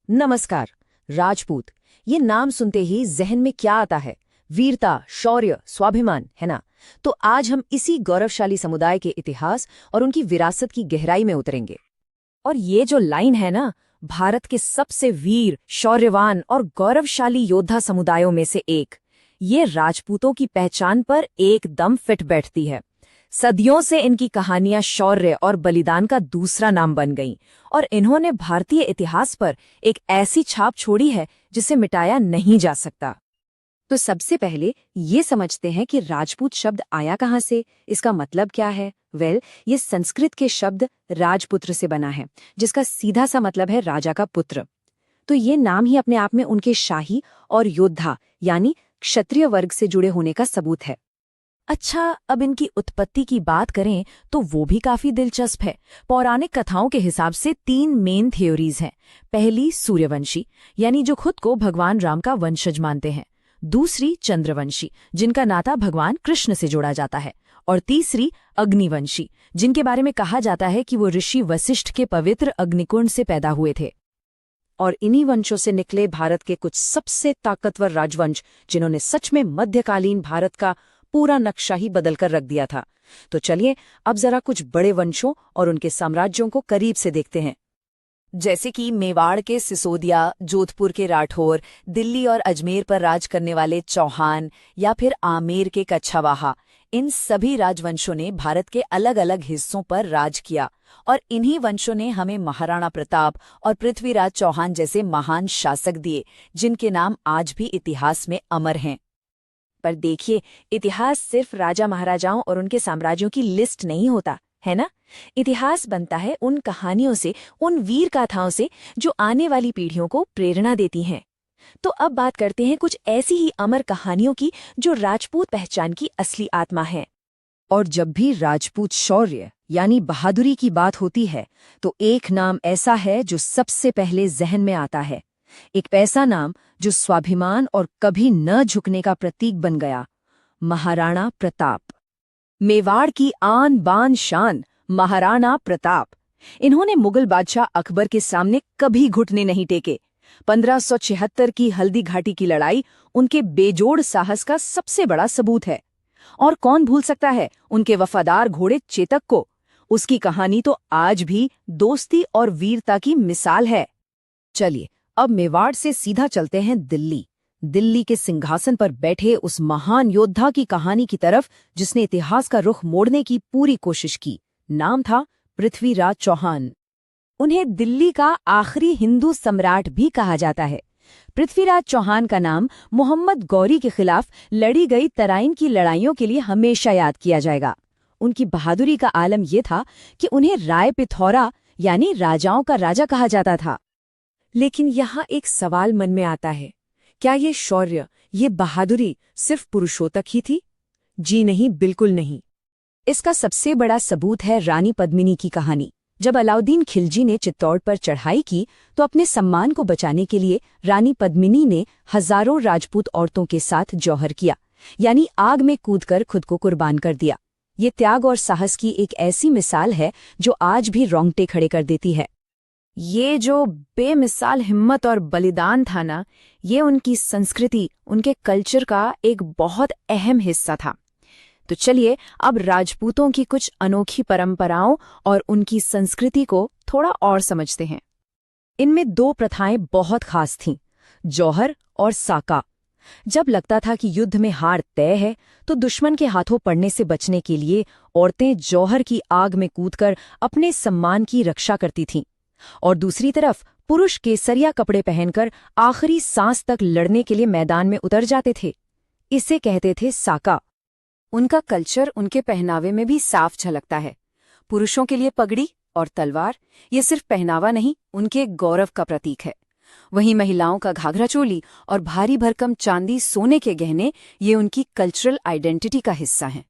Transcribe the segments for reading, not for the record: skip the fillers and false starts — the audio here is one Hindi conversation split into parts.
नमस्कार। राजपूत, ये नाम सुनते ही जहन में क्या आता है? वीरता, शौर्य, स्वाभिमान, है ना? तो आज हम इसी गौरवशाली समुदाय के इतिहास और उनकी विरासत की गहराई में उतरेंगे। और ये जो लाइन है ना, भारत के सबसे वीर, शौर्यवान और गौरवशाली योद्धा समुदायों में से एक, ये राजपूतों की पहचान पर एकदम फिट बैठती है। सदियों से इनकी कहानियां शौर्य और बलिदान का दूसरा नाम बन गईं और इन्होंने भारतीय इतिहास पर एक ऐसी छाप छोड़ी है जिसे मिटाया नहीं जा सकता। तो सबसे पहले ये समझते हैं कि राजपूत शब्द आया कहाँ से, इसका मतलब क्या है। ये संस्कृत के शब्द राजपुत्र से बना है, जिसका सीधा सा मतलब है राजा का पुत्र। तो ये नाम ही अपने आप में उनके शाही और योद्धा यानी क्षत्रिय वर्ग से जुड़े होने का सबूत है। अच्छा, अब इनकी उत्पत्ति की बात करें तो वो भी काफी दिलचस्प है। पौराणिक कथाओं के हिसाब से 3 मेन थ्योरीज हैं। पहली सूर्यवंशी, यानी जो खुद को भगवान राम का वंशज मानते हैं। दूसरी चंद्रवंशी, जिनका नाता भगवान कृष्ण से जोड़ा जाता है। और तीसरी अग्निवंशी, जिनके बारे में कहा जाता है कि वो ऋषि वशिष्ठ के पवित्र अग्निकुंड से पैदा हुए थे। और इन्हीं वंशों से निकले भारत के कुछ सबसे ताकतवर राजवंश, जिन्होंने सच में मध्यकालीन भारत का पूरा नक्शा ही बदलकर रख दिया था। तो चलिए अब जरा कुछ बड़े वंशों और उनके साम्राज्यों को करीब से देखते हैं। जैसे कि मेवाड़ के सिसोदिया, जोधपुर के राठौर, दिल्ली और अजमेर पर राज करने वाले चौहान या फिर आमेर के कच्छवाहा, इन सभी राजवंशों ने भारत के अलग अलग हिस्सों पर राज किया। और इन्हीं वंशों ने हमें महाराणा प्रताप और पृथ्वीराज चौहान जैसे महान शासक दिए, जिनके नाम आज भी इतिहास में अमर हैं। पर देखिए, इतिहास सिर्फ राजा महाराजाओं और उनके साम्राज्यों की लिस्ट नहीं होता, है ना? इतिहास बनता है उन कहानियों से, उन वीर गाथाओं से जो आने वाली पीढ़ियों को प्रेरणा देती हैं। तो अब बात करते हैं कुछ ऐसी ही अमर कहानियों की जो राजपूत पहचान की असली आत्मा है। और जब भी राजपूत शौर्य यानी बहादुरी की बात होती है तो एक नाम ऐसा है जो सबसे पहले जहन में आता है। एक ऐसा नाम जो स्वाभिमान और कभी न झुकने का प्रतीक बन गया, महाराणा प्रताप। मेवाड़ की आन बान शान महाराणा प्रताप। इन्होंने मुगल बादशाह अकबर के सामने कभी घुटने नहीं टेके। 1576 की हल्दी घाटी की लड़ाई उनके बेजोड़ साहस का सबसे बड़ा सबूत है। और कौन भूल सकता है उनके वफादार घोड़े चेतक को। उसकी कहानी तो आज भी दोस्ती और वीरता की मिसाल है। चलिए अब मेवाड़ से सीधा चलते हैं दिल्ली। दिल्ली के सिंहासन पर बैठे उस महान योद्धा की कहानी की तरफ, जिसने इतिहास का रुख मोड़ने की पूरी कोशिश की। नाम था पृथ्वीराज चौहान। उन्हें दिल्ली का आखिरी हिंदू सम्राट भी कहा जाता है। पृथ्वीराज चौहान का नाम मोहम्मद गौरी के खिलाफ लड़ी गई तराइन की लड़ाइयों के लिए हमेशा याद किया जाएगा। उनकी बहादुरी का आलम यह था कि उन्हें राय पिथौरा यानी राजाओं का राजा कहा जाता था। लेकिन यहाँ एक सवाल मन में आता है, क्या ये शौर्य, ये बहादुरी सिर्फ पुरुषों तक ही थी? जी नहीं, बिल्कुल नहीं। इसका सबसे बड़ा सबूत है रानी पद्मिनी की कहानी। जब अलाउद्दीन खिलजी ने चित्तौड़ पर चढ़ाई की तो अपने सम्मान को बचाने के लिए रानी पद्मिनी ने हजारों राजपूत औरतों के साथ जौहर किया, यानी आग में कूदकर खुद को कुर्बान कर दिया। ये त्याग और साहस की एक ऐसी मिसाल है जो आज भी रोंगटे खड़े कर देती है। ये जो बेमिसाल हिम्मत और बलिदान था ना, ये उनकी संस्कृति, उनके कल्चर का एक बहुत अहम हिस्सा था। तो चलिए अब राजपूतों की कुछ अनोखी परंपराओं और उनकी संस्कृति को थोड़ा और समझते हैं। इनमें 2 प्रथाएं बहुत खास थीं, जौहर और साका। जब लगता था कि युद्ध में हार तय है तो दुश्मन के हाथों पड़ने से बचने के लिए औरतें जौहर की आग में कूदकर अपने सम्मान की रक्षा करती थीं। और दूसरी तरफ पुरुष केसरिया कपड़े पहनकर आखिरी सांस तक लड़ने के लिए मैदान में उतर जाते थे। इसे कहते थे साका। उनका कल्चर उनके पहनावे में भी साफ झलकता है। पुरुषों के लिए पगड़ी और तलवार ये सिर्फ पहनावा नहीं, उनके गौरव का प्रतीक है। वहीं महिलाओं का घाघरा चोली और भारी भरकम चांदी सोने के गहने ये उनकी कल्चरल आइडेंटिटी का हिस्सा हैं।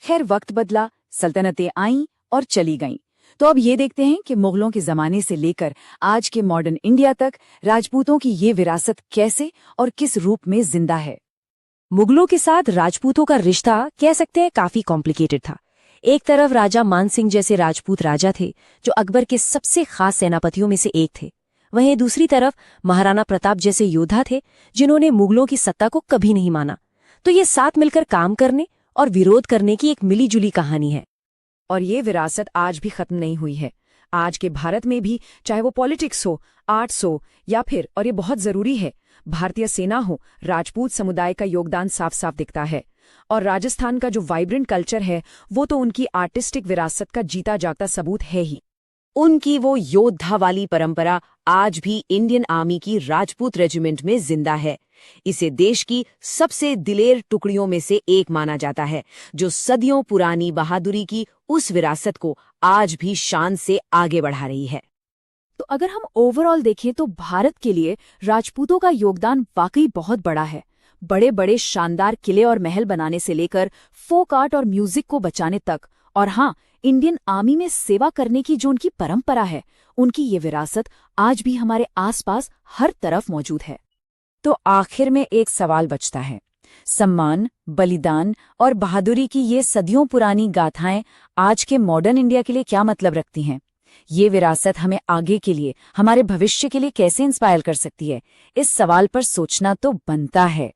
खैर वक्त बदला, सल्तनतें आईं और चली गईं। तो अब ये देखते हैं कि मुगलों के जमाने से लेकर आज के मॉडर्न इंडिया तक राजपूतों की ये विरासत कैसे और किस रूप में जिंदा है। मुगलों के साथ राजपूतों का रिश्ता कह सकते हैं काफी कॉम्प्लिकेटेड था। एक तरफ राजा मान सिंह जैसे राजपूत राजा थे जो अकबर के सबसे खास सेनापतियों में से एक थे। वहीं दूसरी तरफ महाराणा प्रताप जैसे योद्धा थे जिन्होंने मुगलों की सत्ता को कभी नहीं माना। तो ये साथ मिलकर काम करने और विरोध करने की एक मिलीजुली कहानी है। और ये विरासत आज भी खत्म नहीं हुई है। आज के भारत में भी, चाहे वो पॉलिटिक्स हो, आर्ट्स हो, या फिर, और ये बहुत जरूरी है, भारतीय सेना हो, राजपूत समुदाय का योगदान साफ साफ दिखता है। और राजस्थान का जो वाइब्रेंट कल्चर है, वो तो उनकी आर्टिस्टिक विरासत का जीता जागता सबूत है ही। उनकी वो योद्धा वाली परंपरा आज भी इंडियन आर्मी की राजपूत रेजिमेंट में जिंदा है। इसे देश की सबसे दिलेर टुकड़ियों में से एक माना जाता है, जो सदियों पुरानी बहादुरी की उस विरासत को आज भी शान से आगे बढ़ा रही है। तो अगर हम ओवरऑल देखें तो भारत के लिए राजपूतों का योगदान वाकई बहुत बड़ा है। बड़े बड़े शानदार किले और महल बनाने से लेकर फोक आर्ट और म्यूजिक को बचाने तक, और हाँ, इंडियन आर्मी में सेवा करने की जो उनकी परंपरा है, उनकी ये विरासत आज भी हमारे आसपास हर तरफ मौजूद है। तो आखिर में एक सवाल बचता है, सम्मान, बलिदान और बहादुरी की ये सदियों पुरानी गाथाएं आज के मॉडर्न इंडिया के लिए क्या मतलब रखती हैं? ये विरासत हमें आगे के लिए, हमारे भविष्य के लिए कैसे इंस्पायर कर सकती है? इस सवाल पर सोचना तो बनता है।